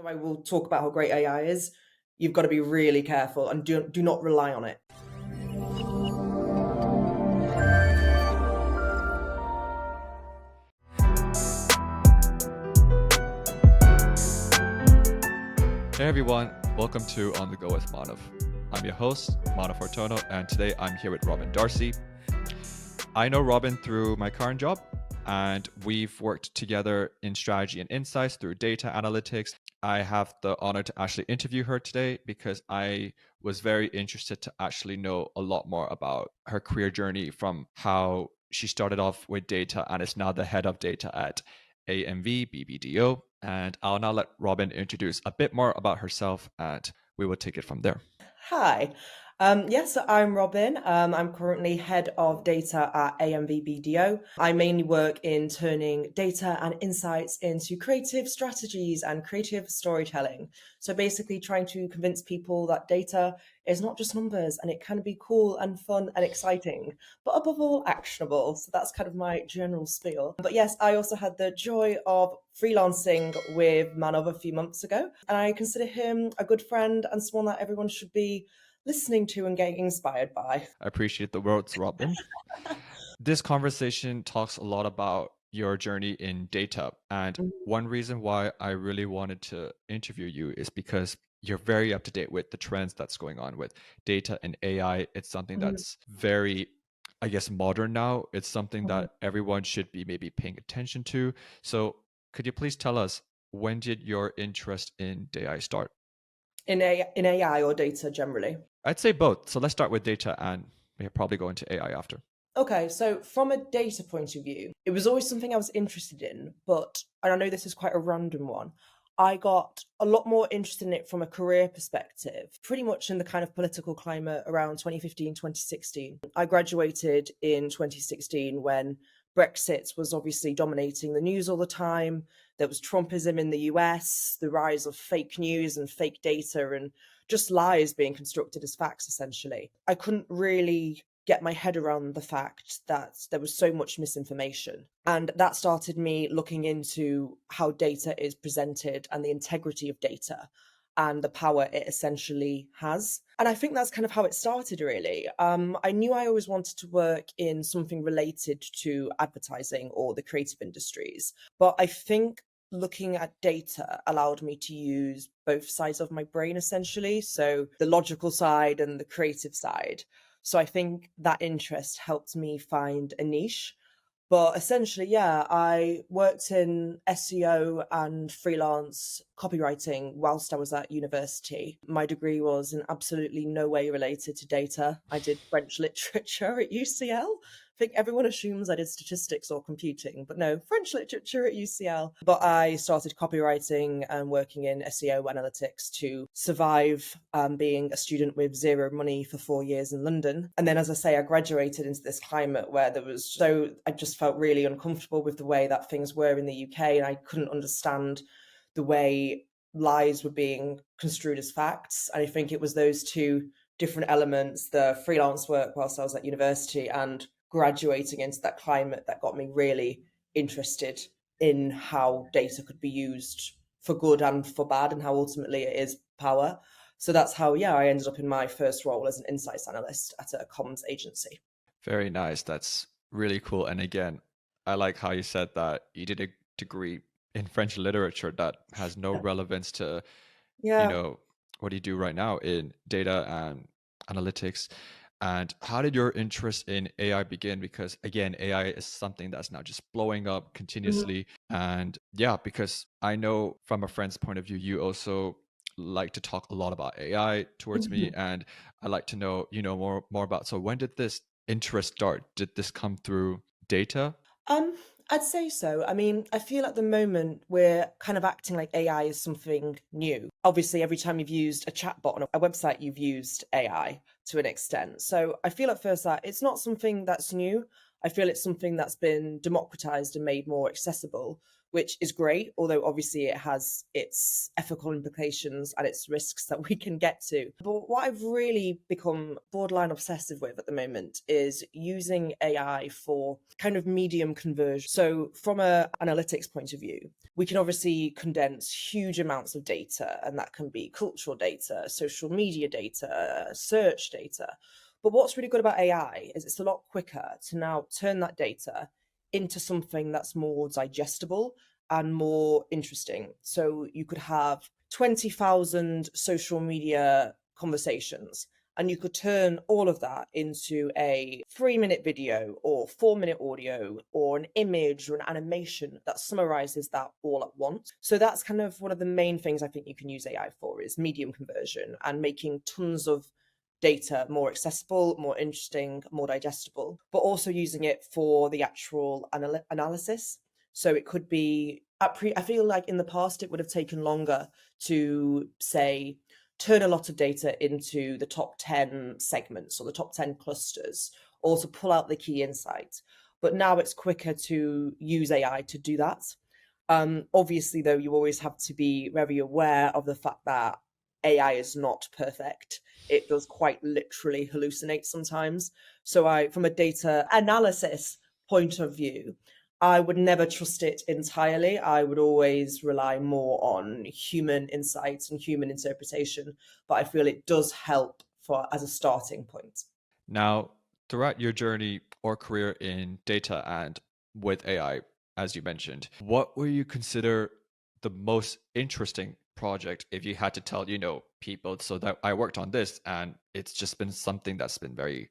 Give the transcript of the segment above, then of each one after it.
Though I will talk about how great AI is, you've got to be really careful and do not rely on it. Hey everyone, welcome to On The Go with Manav. I'm your host, Manav, and today I'm here with Robyn D'Arcy. I know Robyn through my current job, and we've worked together in strategy and insights through data analytics. I have the honor to actually interview her today because I was very interested to actually know a lot more about her career journey, from how she started off with data and is now the head of data at AMV BBDO. And I'll now let Robyn introduce a bit more about herself, and we will take it from there. Hi. Yes, I'm Robyn. I'm currently head of data at AMV BBDO. I mainly work in turning data and insights into creative strategies and creative storytelling. So basically trying to convince people that data is not just numbers and it can be cool and fun and exciting, but above all actionable. So that's kind of my general spiel. But yes, I also had the joy of freelancing with Manav a few months ago, and I consider him a good friend and someone that everyone should be listening to and getting inspired by. I appreciate the words, Robyn. This conversation talks a lot about your journey in data. And one reason why I really wanted to interview you is because you're very up to date with the trends that's going on with data and AI. It's something that's very, I guess, modern now. It's something that everyone should be maybe paying attention to. So could you please tell us, when did your interest in AI start? In AI or data generally? I'd say both. So let's start with data and we'll probably go into AI after. Okay, so from a data point of view, it was always something I was interested in, but, and I know this is quite a random one, I got a lot more interested in it from a career perspective, pretty much in the kind of political climate around 2015, 2016. I graduated in 2016 when Brexit was obviously dominating the news all the time. There was Trumpism in the US, the rise of fake news and fake data, and just lies being constructed as facts, essentially. I couldn't really get my head around the fact that there was so much misinformation. And that started me looking into how data is presented and the integrity of data and the power it essentially has. And I think that's kind of how it started, really. I knew I always wanted to work in something related to advertising or the creative industries. But I think looking at data allowed me to use both sides of my brain, essentially. So the logical side and the creative side. So I think that interest helped me find a niche. But essentially, yeah, I worked in SEO and freelance copywriting whilst I was at university. My degree was in absolutely no way related to data. I did French literature at UCL. I think everyone assumes I did statistics or computing, but no, French literature at UCL. But I started copywriting and working in SEO analytics to survive being a student with zero money for 4 years in London. And then, as I say, I graduated into this climate where I just felt really uncomfortable with the way that things were in the UK, and I couldn't understand the way lies were being construed as facts. And I think it was those two different elements, the freelance work whilst I was at university and graduating into that climate, that got me really interested in how data could be used for good and for bad, and how ultimately it is power. So that's how, I ended up in my first role as an insights analyst at a comms agency. Very nice. That's really cool. And again, I like how you said that you did a degree in French literature that has no relevance to, what do you do right now in data and analytics. And how did your interest in AI begin? Because again, AI is something that's now just blowing up continuously. And because I know from a friend's point of view, you also like to talk a lot about AI towards me. And I'd like to know, more about, so when did this interest start? Did this come through data? I'd say so. I mean, I feel at the moment we're kind of acting like AI is something new. Obviously, every time you've used a chatbot on a website, you've used AI to an extent. So I feel at first that it's not something that's new. I feel it's something that's been democratized and made more accessible. which is great, although obviously it has its ethical implications and its risks that we can get to. But what I've really become borderline obsessive with at the moment is using AI for kind of medium conversion. So from a analytics point of view, we can obviously condense huge amounts of data, and that can be cultural data, social media data, search data. But what's really good about AI is it's a lot quicker to now turn that data into something that's more digestible and more interesting. So you could have 20,000 social media conversations, and you could turn all of that into a 3-minute video or 4-minute audio or an image or an animation that summarizes that all at once. So that's kind of one of the main things I think you can use AI for, is medium conversion and making tons of data more accessible, more interesting, more digestible, but also using it for the actual analysis. So it could be, I feel like in the past it would have taken longer to, say, turn a lot of data into the top 10 segments or the top 10 clusters, or to pull out the key insights. But now it's quicker to use AI to do that. Obviously, though, you always have to be very aware of the fact that AI is not perfect. It does quite literally hallucinate sometimes. So from a data analysis point of view, I would never trust it entirely. I would always rely more on human insights and human interpretation, but I feel it does help as a starting point. Now, throughout your journey or career in data and with AI, as you mentioned, what would you consider the most interesting project if you had to tell, people, so that I worked on this and it's just been something that's been very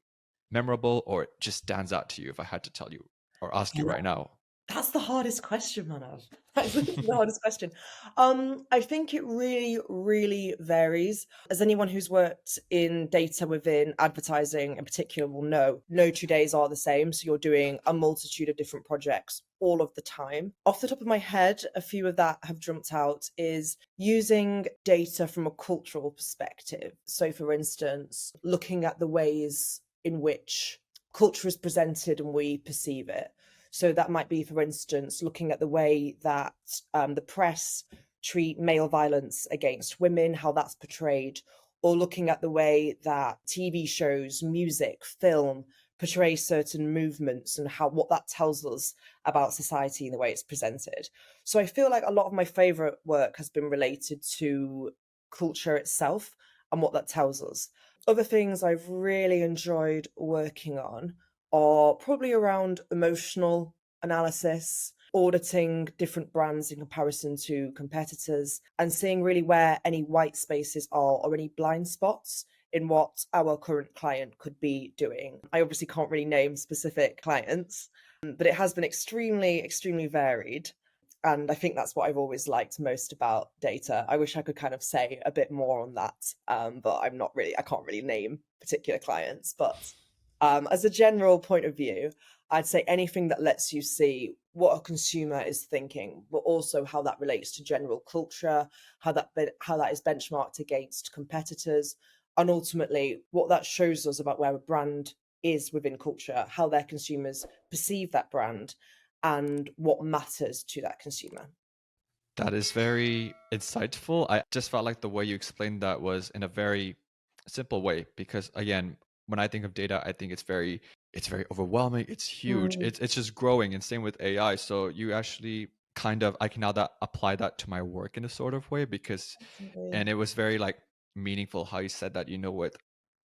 memorable, or it just stands out to you, if I had to tell you or ask you right now? That's the hardest question, Manav. That's the hardest question. I think it really, really varies. As anyone who's worked in data within advertising in particular will know, no 2 days are the same. So you're doing a multitude of different projects all of the time. Off the top of my head, a few of that have jumped out is using data from a cultural perspective. So for instance, looking at the ways in which culture is presented and we perceive it. So that might be, for instance, looking at the way that the press treat male violence against women, how that's portrayed, or looking at the way that TV shows, music, film portray certain movements and what that tells us about society and the way it's presented. So I feel like a lot of my favorite work has been related to culture itself and what that tells us. Other things I've really enjoyed working on are probably around emotional analysis, auditing different brands in comparison to competitors, and seeing really where any white spaces are or any blind spots in what our current client could be doing. I obviously can't really name specific clients, but it has been extremely, extremely varied. And I think that's what I've always liked most about data. I wish I could kind of say a bit more on that, but I can't really name particular clients. But as a general point of view, I'd say anything that lets you see what a consumer is thinking, but also how that relates to general culture, how that is benchmarked against competitors, and ultimately what that shows us about where a brand is within culture, how their consumers perceive that brand, and what matters to that consumer. That is very insightful. I just felt like the way you explained that was in a very simple way, because again, when I think of data, I think it's very overwhelming. It's huge. It's just growing, and same with AI. So you actually I can now apply that to my work in a sort of way, because Definitely. and it was very like meaningful how you said that, with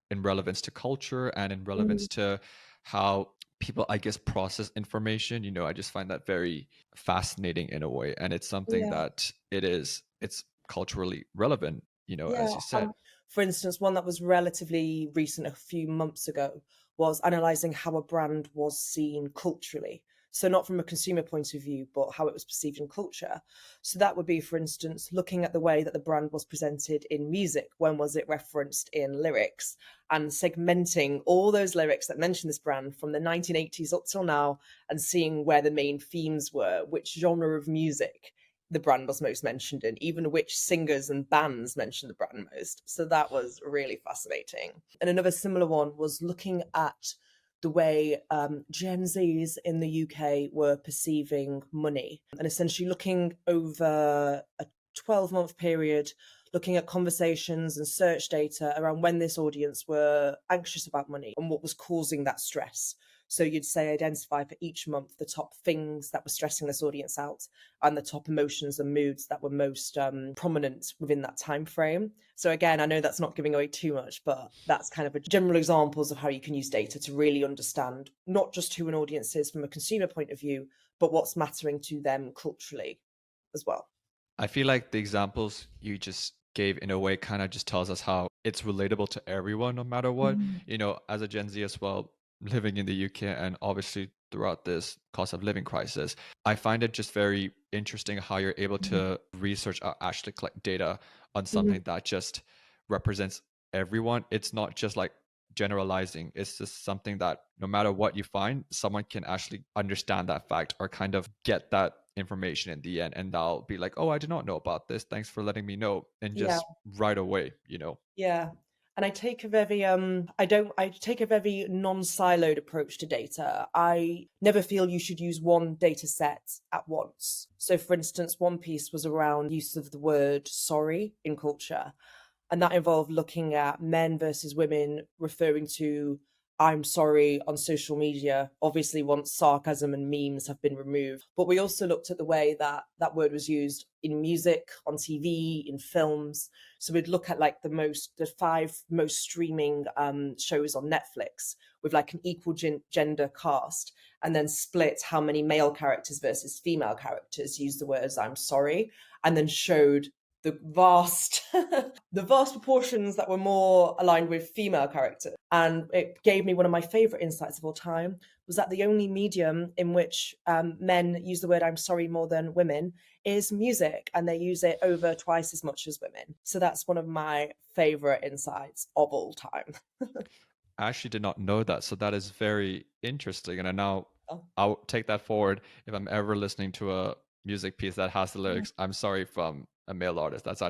in relevance to culture and in relevance to how people, I guess, process information. I just find that very fascinating in a way, and it's something Yeah. that it's culturally relevant, Yeah. as you said. For instance, one that was relatively recent, a few months ago, was analysing how a brand was seen culturally. So not from a consumer point of view, but how it was perceived in culture. So that would be, for instance, looking at the way that the brand was presented in music. When was it referenced in lyrics? And segmenting all those lyrics that mention this brand from the 1980s up till now, and seeing where the main themes were, which genre of music the brand was most mentioned in, even which singers and bands mentioned the brand most. So that was really fascinating. And another similar one was looking at the way Gen Zs in the UK were perceiving money, and essentially looking over a 12-month period, looking at conversations and search data around when this audience were anxious about money and what was causing that stress. So you'd say identify for each month the top things that were stressing this audience out and the top emotions and moods that were most prominent within that time frame. So again, I know that's not giving away too much, but that's kind of a general examples of how you can use data to really understand not just who an audience is from a consumer point of view, but what's mattering to them culturally as well. I feel like the examples you just gave in a way kind of just tells us how it's relatable to everyone no matter what. As a Gen Z as well, living in the UK and obviously throughout this cost of living crisis, I find it just very interesting how you're able to research or actually collect data on something that just represents everyone. It's not just like generalizing. It's just something that no matter what you find, someone can actually understand that fact or kind of get that information in the end, and they'll be like, oh, I did not know about this, thanks for letting me know, and Yeah. just right away. Yeah. And I take a very I take a very non-siloed approach to data. I never feel you should use one data set at once. So for instance, one piece was around use of the word sorry in culture. And that involved looking at men versus women referring to I'm sorry on social media, obviously once sarcasm and memes have been removed. But we also looked at the way that that word was used in music, on TV, in films. So we'd look at like the 5 most streaming shows on Netflix with like an equal gender cast, and then split how many male characters versus female characters use the words I'm sorry, and then showed the vast the vast proportions that were more aligned with female characters. And it gave me one of my favorite insights of all time, was that the only medium in which men use the word I'm sorry more than women is music, and they use it over twice as much as women. So that's one of my favorite insights of all time. I actually did not know that, so that is very interesting, and now Oh. I'll take that forward if I'm ever listening to a music piece that has the lyrics I'm sorry from a male artist. That's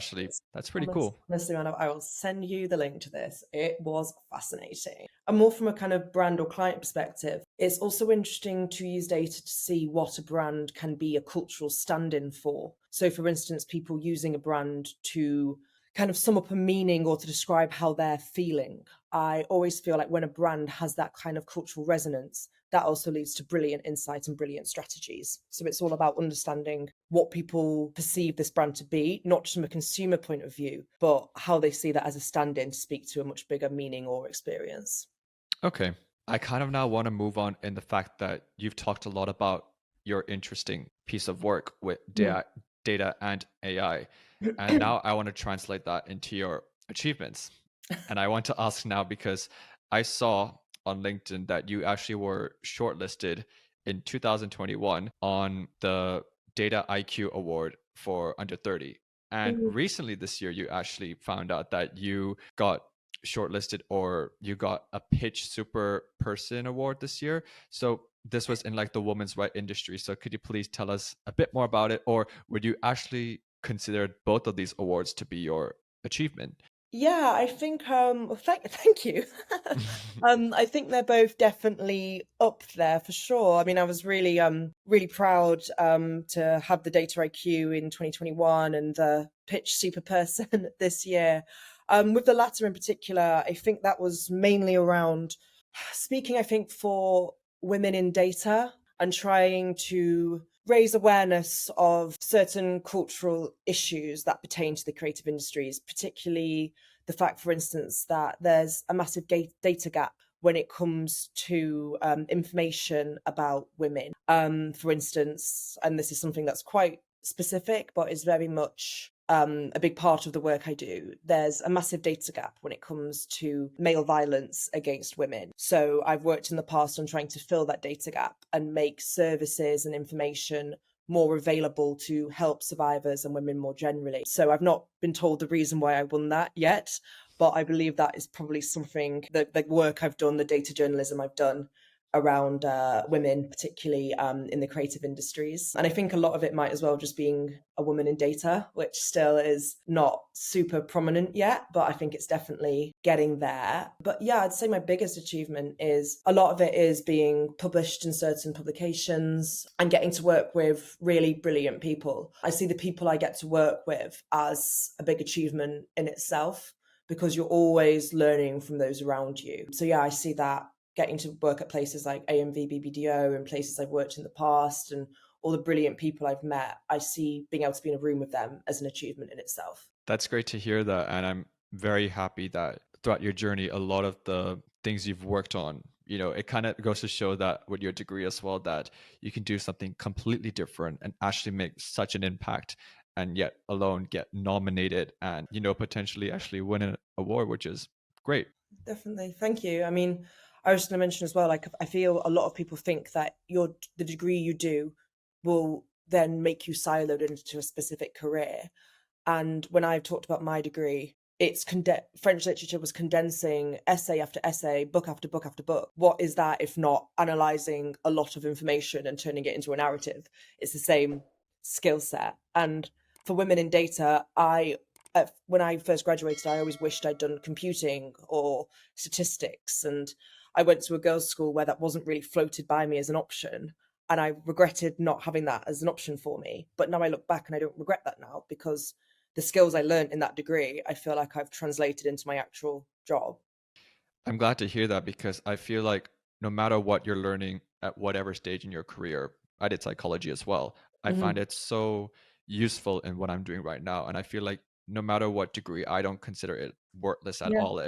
pretty cool. Honestly, Manav, I will send you the link to this. It was fascinating. And more from a kind of brand or client perspective, it's also interesting to use data to see what a brand can be a cultural stand-in for. So for instance, people using a brand to kind of sum up a meaning or to describe how they're feeling. I always feel like when a brand has that kind of cultural resonance, that also leads to brilliant insight and brilliant strategies. So it's all about understanding what people perceive this brand to be, not just from a consumer point of view, but how they see that as a stand-in to speak to a much bigger meaning or experience. Okay. I kind of now want to move on in the fact that you've talked a lot about your interesting piece of work with data and AI. And now I want to translate that into your achievements. And I want to ask now because I saw on LinkedIn that you actually were shortlisted in 2021 on the Data IQ Award for under 30. And recently this year, you actually found out that you got shortlisted or you got a Pitch Super Person Award this year. So this was in like the women's right industry. So could you please tell us a bit more about it? Or would you actually consider both of these awards to be your achievement? Yeah, I think thank you. I think they're both definitely up there for sure. I mean, I was really proud to have the Data IQ in 2021 and the Pitch Super Person this year. With the latter in particular, I think that was mainly around speaking, I think, for women in data and trying to raise awareness of certain cultural issues that pertain to the creative industries, particularly the fact, for instance, that there's a massive data gap when it comes to information about women. For instance, and this is something that's quite specific, but is very much a big part of the work I do. There's a massive data gap when it comes to male violence against women. So I've worked in the past on trying to fill that data gap and make services and information more available to help survivors and women more generally. So I've not been told the reason why I won that yet, but I believe that is probably something that the work I've done, the data journalism I've done, around women, particularly in the creative industries. And I think a lot of it might as well just being a woman in data, which still is not super prominent yet, but I think it's definitely getting there. But yeah, I'd say my biggest achievement is a lot of it is being published in certain publications and getting to work with really brilliant people. I see the people I get to work with as a big achievement in itself, because you're always learning from those around you. So yeah, I see that getting to work at places like AMV BBDO and places I've worked in the past and all the brilliant people I've met, I see being able to be in a room with them as an achievement in itself. That's great to hear that. And I'm very happy that throughout your journey, a lot of the things you've worked on, it kind of goes to show that with your degree as well, that you can do something completely different and actually make such an impact and yet alone get nominated and, potentially actually win an award, which is great. Definitely. Thank you. I mean, I was going to mention as well, like, I feel a lot of people think that the degree you do will then make you siloed into a specific career. And when I've talked about my degree, it's French literature was condensing essay after essay, book after book after book. What is that if not analyzing a lot of information and turning it into a narrative? It's the same skill set. And for women in data, when I first graduated, I always wished I'd done computing or statistics. And I went to a girls' school where that wasn't really floated by me as an option. And I regretted not having that as an option for me. But now I look back and I don't regret that now, because the skills I learned in that degree, I feel like I've translated into my actual job. I'm glad to hear that, because I feel like no matter what you're learning at whatever stage in your career, I did psychology as well. I Mm-hmm. find it so useful in what I'm doing right now. And I feel like no matter what degree, I don't consider it worthless at Yeah. all.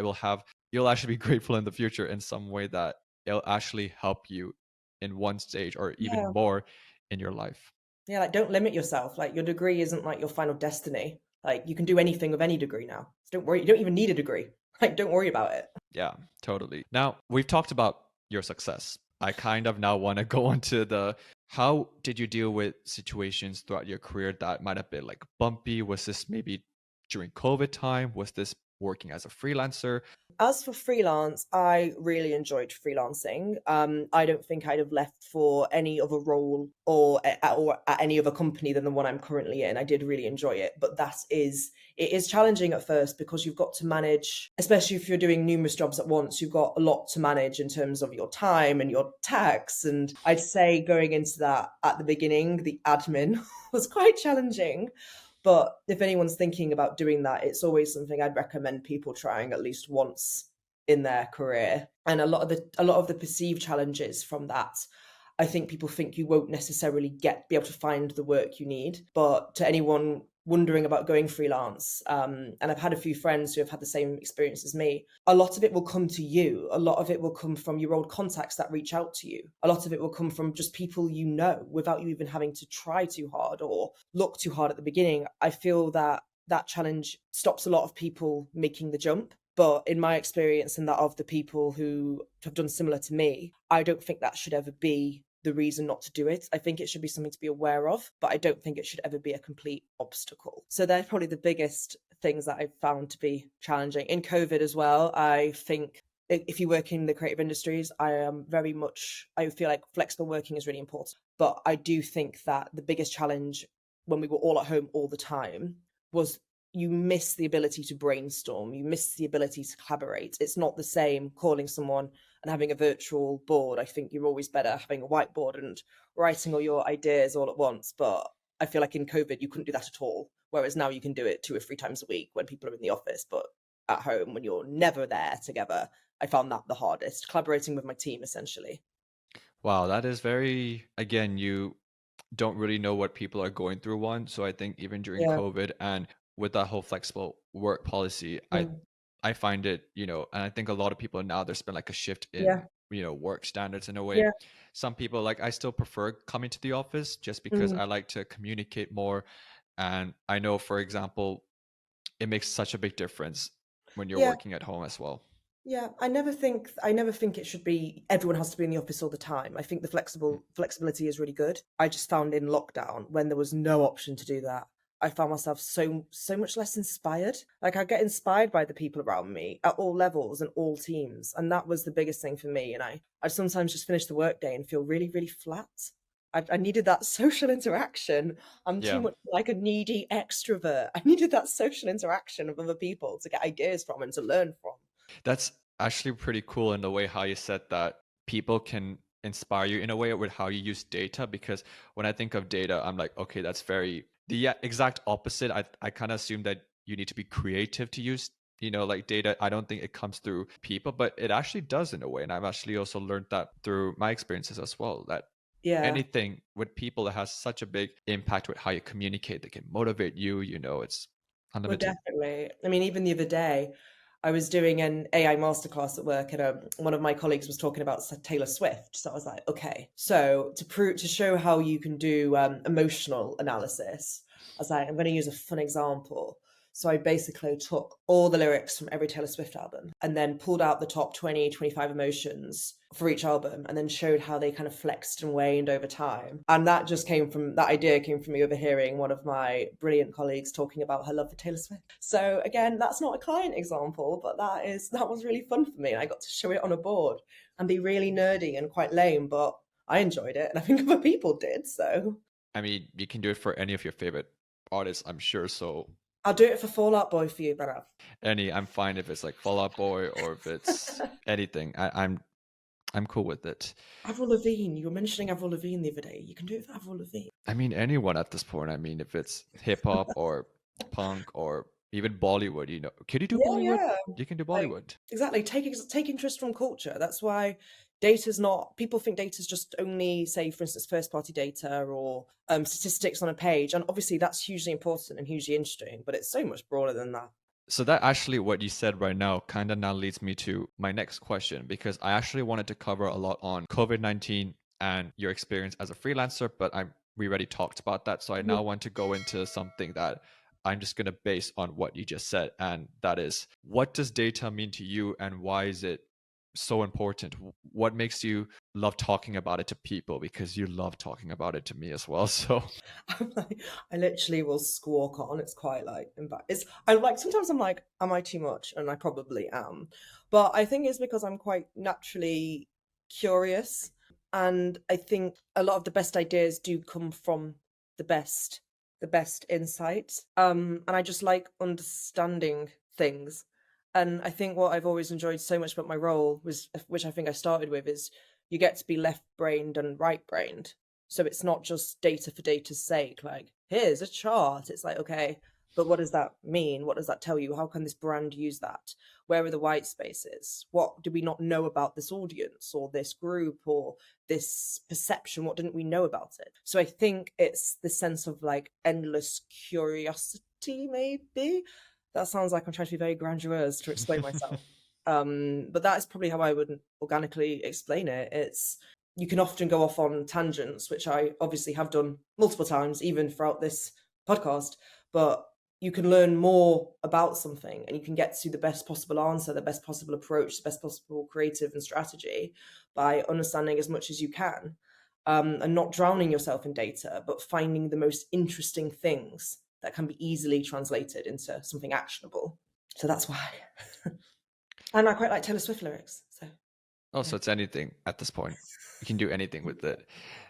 You'll actually be grateful in the future in some way that it'll actually help you in one stage or even Yeah. more in your life. Yeah. Like, don't limit yourself. Like, your degree isn't like your final destiny. Like, you can do anything with any degree now. So don't worry. You don't even need a degree. Like, don't worry about it. Yeah, totally. Now, we've talked about your success. I kind of now want to go into how did you deal with situations throughout your career that might have been like bumpy? Was this maybe during COVID time? Was this working as a freelancer? As for freelance, I really enjoyed freelancing. I don't think I'd have left for any other role or at any other company than the one I'm currently in. I did really enjoy it, but it is challenging at first, because you've got to manage, especially if you're doing numerous jobs at once, you've got a lot to manage in terms of your time and your tax. And I'd say going into that at the beginning, the admin was quite challenging. But if anyone's thinking about doing that, it's always something I'd recommend people trying at least once in their career. And a lot of the perceived challenges from that, I think people think you won't necessarily be able to find the work you need. But to anyone wondering about going freelance, and I've had a few friends who have had the same experience as me, a lot of it will come to you. A lot of it will come from your old contacts that reach out to you. A lot of it will come from just people you know, without you even having to try too hard or look too hard at the beginning. I feel that challenge stops a lot of people making the jump. But in my experience and that of the people who have done similar to me, I don't think that should ever be the reason not to do it. I think it should be something to be aware of, but I don't think it should ever be a complete obstacle. So they're probably the biggest things that I've found to be challenging. In COVID as well, I think if you work in the creative industries, I feel like flexible working is really important. But I do think that the biggest challenge when we were all at home all the time was you miss the ability to brainstorm, you miss the ability to collaborate. It's not the same calling someone and having a virtual board. I think you're always better having a whiteboard and writing all your ideas all at once. But I feel like in COVID, you couldn't do that at all. Whereas now you can do it 2 or 3 times a week when people are in the office. But at home, when you're never there together, I found that the hardest, collaborating with my team, essentially. Wow, that is very, again, you don't really know what people are going through So I think even during Yeah. COVID and with that whole flexible work policy, Mm. I find it, and I think a lot of people now, there's been like a shift in, Yeah. work standards in a way. Yeah. Some people, like, I still prefer coming to the office just because Mm. I like to communicate more. And I know, for example, it makes such a big difference when you're Yeah. working at home as well. Yeah, I never think it should be everyone has to be in the office all the time. I think the flexibility is really good. I just found in lockdown when there was no option to do that, I found myself so much less inspired. Like I get inspired by the people around me at all levels and all teams. And that was the biggest thing for me. And I sometimes just finish the workday and feel really, really flat. I needed that social interaction. I'm too Yeah. much like a needy extrovert. I needed that social interaction of other people to get ideas from and to learn from. That's actually pretty cool in the way how you said that people can inspire you in a way with how you use data. Because when I think of data, I'm like, okay, that's very the exact opposite. I kind of assume that you need to be creative to use, like data. I don't think it comes through people, but it actually does in a way. And I've actually also learned that through my experiences as well, that Yeah. anything with people that has such a big impact with how you communicate, they can motivate you, it's Well, unlimited. definitely. I mean, even the other day, I was doing an AI masterclass at work, and one of my colleagues was talking about Taylor Swift. So I was like, okay, so to show how you can do emotional analysis, I was like, I'm going to use a fun example. So I basically took all the lyrics from every Taylor Swift album and then pulled out the top 20, 25 emotions for each album and then showed how they kind of flexed and waned over time. And that idea came from me overhearing one of my brilliant colleagues talking about her love for Taylor Swift. So again, that's not a client example, but that was really fun for me. And I got to show it on a board and be really nerdy and quite lame, but I enjoyed it and I think other people did. So I mean, you can do it for any of your favorite artists, I'm sure. So I'll do it for Fall Out Boy for you, Manav. I'm fine if it's like Fall Out Boy or if it's anything. I'm cool with it. Avril Lavigne, you were mentioning Avril Lavigne the other day. You can do it for Avril Lavigne. I mean, anyone at this point. I mean, if it's hip hop or punk or even Bollywood, can you do Yeah, Bollywood? yeah. You can do Like, Bollywood. exactly. Take interest from culture. That's why data's not. People think data's just only, say, for instance, first party data or statistics on a page, and obviously that's hugely important and hugely interesting. But it's so much broader than that. So that actually what you said right now kind of now leads me to my next question, because I actually wanted to cover a lot on COVID-19 and your experience as a freelancer, but we already talked about that. So I now want to go into something that I'm just going to base on what you just said. And that is, what does data mean to you and why is it so important? What makes you love talking about it to people? Because you love talking about it to me as well. So I literally will squawk on. It's quite like, I like, sometimes I'm like, am I too much? And I probably am. But I think it's because I'm quite naturally curious. And I think a lot of the best ideas do come from the best, the best insights. And I just like understanding things. And I think what I've always enjoyed so much about my role was, which I think I started with, is you get to be left-brained and right-brained. So it's not just data for data's sake, like, here's a chart. It's like, okay, but what does that mean? What does that tell you? How can this brand use that? Where are the white spaces? What do we not know about this audience or this group or this perception? What didn't we know about it? So I think it's the sense of like endless curiosity, maybe. That sounds like I'm trying to be very grandiose to explain myself. But that is probably how I would organically explain it. It's, you can often go off on tangents, which I obviously have done multiple times, even throughout this podcast, but you can learn more about something and you can get to the best possible answer, the best possible approach, the best possible creative and strategy by understanding as much as you can, and not drowning yourself in data, but finding the most interesting things that can be easily translated into something actionable. So that's why. And I quite like Taylor Swift lyrics. So so it's anything at this point. You can do anything with it.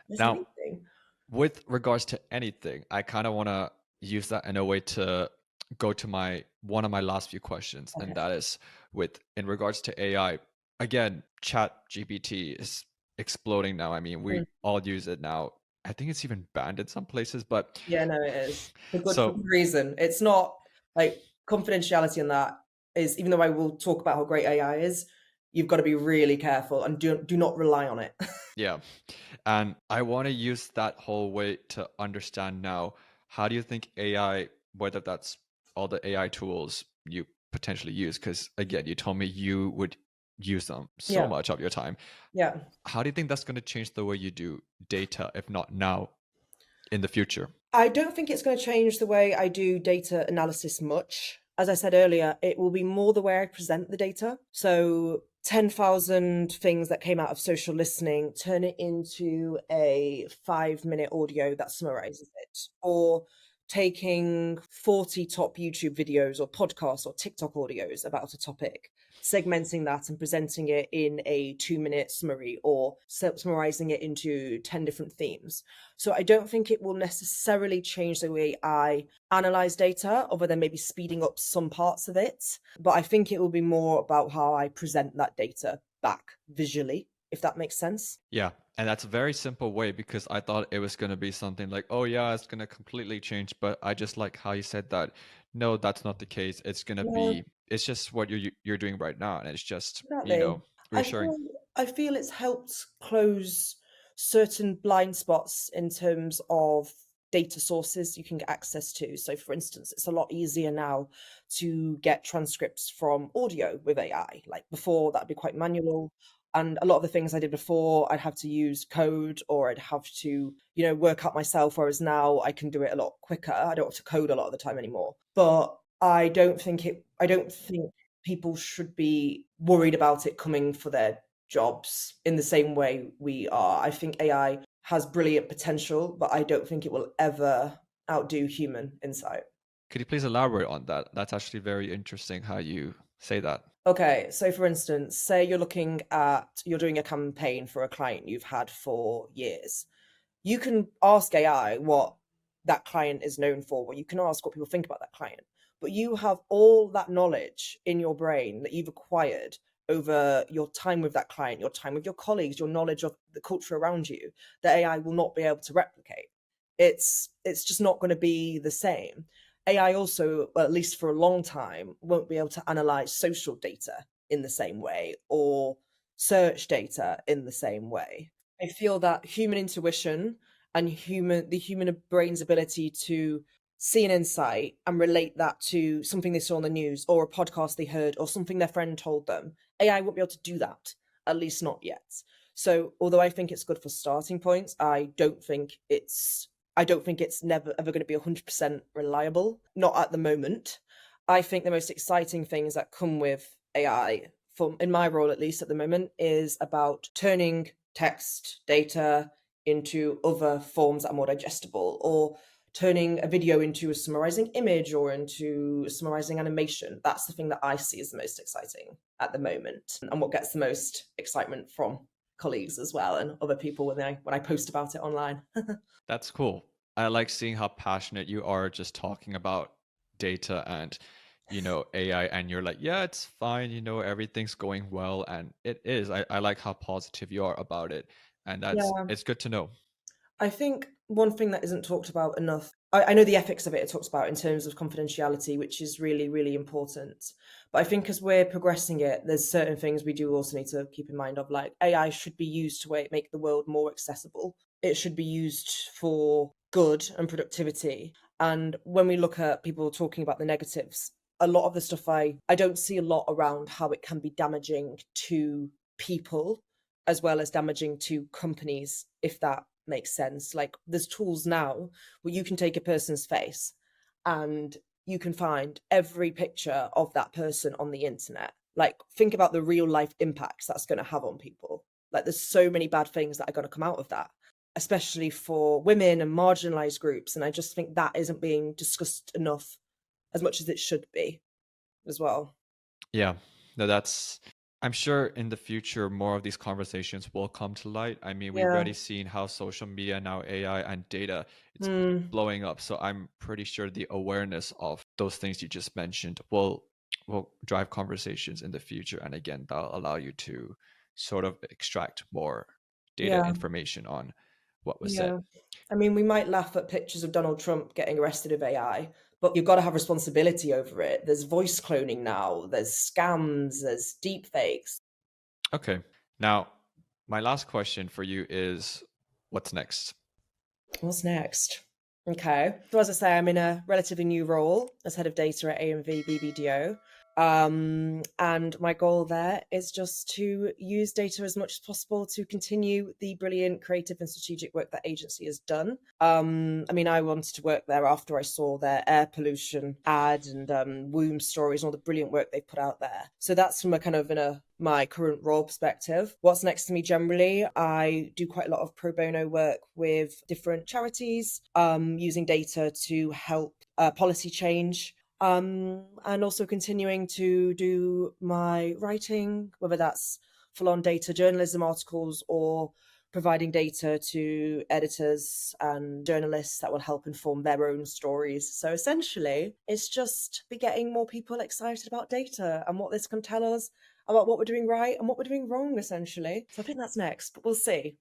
there's Now, anything. with regards to anything, I kind of want to use that in a way to go to one of my last few questions, Okay. and that is in regards to AI. Again, Chat GPT is exploding now. I mean, we all use it now. I think it's even banned in some places, but Yeah, no, it is for good so reason. It's not like confidentiality in that is, even though I will talk about how great AI is, you've got to be really careful and do not rely on it. yeah. And I want to use that whole way to understand now, how do you think AI, whether that's all the AI tools you potentially use, because again, you told me you would use them so much of your time. Yeah. How do you think that's going to change the way you do data, if not now, in the future? I don't think it's going to change the way I do data analysis much. As I said earlier, it will be more the way I present the data. So 10,000 things that came out of social listening, turn it into a 5-minute audio that summarizes it, or taking 40 top YouTube videos or podcasts or TikTok audios about a topic, segmenting that and presenting it in a 2-minute summary or summarizing it into 10 different themes. So I don't think it will necessarily change the way I analyze data, other than maybe speeding up some parts of it. But I think it will be more about how I present that data back visually, if that makes sense. Yeah, and that's a very simple way, because I thought it was going to be something like, oh yeah, it's going to completely change, but I just like how you said that. No, that's not the case. It's going to Yeah, be, it's just what you're doing right now, and it's just, exactly. I reassuring. feel I feel it's helped close certain blind spots in terms of data sources you can get access to. So for instance, it's a lot easier now to get transcripts from audio with AI. Like before, that'd be quite manual. And a lot of the things I did before, I'd have to use code or I'd have to, work out myself. Whereas now I can do it a lot quicker. I don't have to code a lot of the time anymore. But I don't think people should be worried about it coming for their jobs in the same way we are. I think AI has brilliant potential, but I don't think it will ever outdo human insight. Could you please elaborate on that? That's actually very interesting how you say that. Okay, so for instance, say you're doing a campaign for a client you've had for years. You can ask AI what that client is known for, or you can ask what people think about that client. But you have all that knowledge in your brain that you've acquired over your time with that client, your time with your colleagues, your knowledge of the culture around you, that AI will not be able to replicate. It's just not going to be the same. AI also, well, at least for a long time, won't be able to analyze social data in the same way or search data in the same way. I feel that human intuition and the human brain's ability to see an insight and relate that to something they saw on the news or a podcast they heard or something their friend told them, AI won't be able to do that, at least not yet. So although I think it's good for starting points, I don't think it's never ever going to be 100% reliable, not at the moment. I think the most exciting things that come with AI, in my role at least at the moment, is about turning text data into other forms that are more digestible, or turning a video into a summarizing image or into a summarizing animation. That's the thing that I see as the most exciting at the moment, and what gets the most excitement from colleagues as well and other people when I post about it online. That's cool. I like seeing how passionate you are just talking about data and, AI, and you're like, yeah, it's fine, everything's going well. And it is. I like how positive you are about it. And Yeah. it's good to know. I think one thing that isn't talked about enough, I know the ethics of it talks about in terms of confidentiality, which is really, really important. But I think as we're progressing it, there's certain things we do also need to keep in mind of, like AI should be used to make the world more accessible. It should be used for good and productivity. And when we look at people talking about the negatives, a lot of the stuff I don't see a lot around how it can be damaging to people as well as damaging to companies, if that makes sense. Like there's tools now where you can take a person's face and you can find every picture of that person on the internet. Like think about the real life impacts that's going to have on people. Like there's so many bad things that are going to come out of that, especially for women and marginalized groups. And I just think that isn't being discussed enough as much as it should be as well. Yeah. No, I'm sure in the future, more of these conversations will come to light. I mean, we've Yeah. already seen how social media, now AI and data, it's Hmm. blowing up. So I'm pretty sure the awareness of those things you just mentioned will drive conversations in the future. And again, that'll allow you to sort of extract more data Yeah. information on what was said. Yeah. I mean, we might laugh at pictures of Donald Trump getting arrested with AI, but you've got to have responsibility over it. There's voice cloning now, there's scams, there's deep fakes. Okay. Now, my last question for you is, what's next? What's next? Okay. So as I say, I'm in a relatively new role as head of data at AMV BBDO. And my goal there is just to use data as much as possible to continue the brilliant creative and strategic work that agency has done. I mean, I wanted to work there after I saw their air pollution ad and womb stories and all the brilliant work they've put out there. So that's from a kind of my current role perspective. What's next to me generally, I do quite a lot of pro bono work with different charities, using data to help policy change. And also continuing to do my writing, whether that's full-on data journalism articles or providing data to editors and journalists that will help inform their own stories. So essentially, it's just be getting more people excited about data and what this can tell us about what we're doing right and what we're doing wrong, essentially. So I think that's next, but we'll see.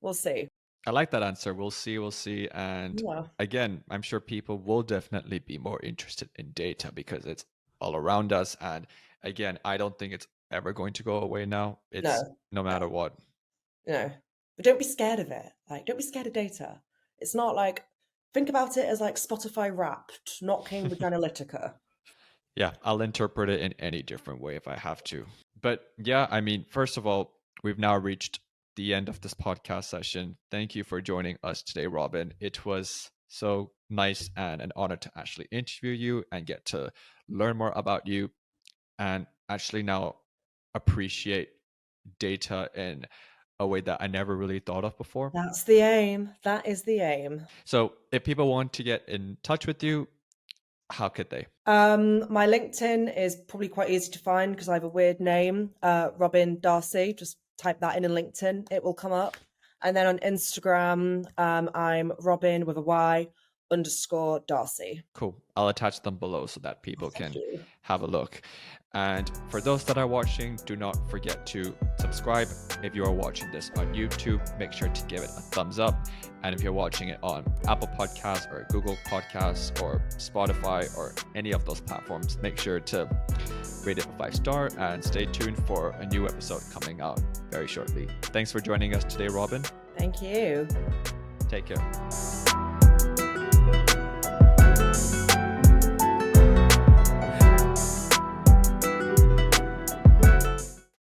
I like that answer. We'll see. And Yeah. again, I'm sure people will definitely be more interested in data because it's all around us. And again, I don't think it's ever going to go away now. It's no matter what. No. But don't be scared of it. Like, don't be scared of data. It's not like, think about it as like Spotify Wrapped, not Cambridge Analytica. Yeah, I'll interpret it in any different way if I have to. But yeah, I mean, first of all, we've now reached the end of this podcast session. Thank you for joining us today, Robyn. It was so nice and an honor to actually interview you and get to learn more about you and actually now appreciate data in a way that I never really thought of before. That's the aim. That is the aim. So if people want to get in touch with you, how could they? My LinkedIn is probably quite easy to find because I have a weird name, Robyn D'Arcy. Just type that in LinkedIn, it will come up. And then on Instagram, I'm Robyn with a Y _D'Arcy. Cool. I'll attach them below so that people can have a look. And for those that are watching, do not forget to subscribe. If you are watching this on YouTube, make sure to give it a thumbs up. And if you're watching it on Apple Podcasts or Google Podcasts or Spotify or any of those platforms, make sure to rate it a 5-star and stay tuned for a new episode coming out very shortly. Thanks for joining us today, Robyn. Thank you. Take care.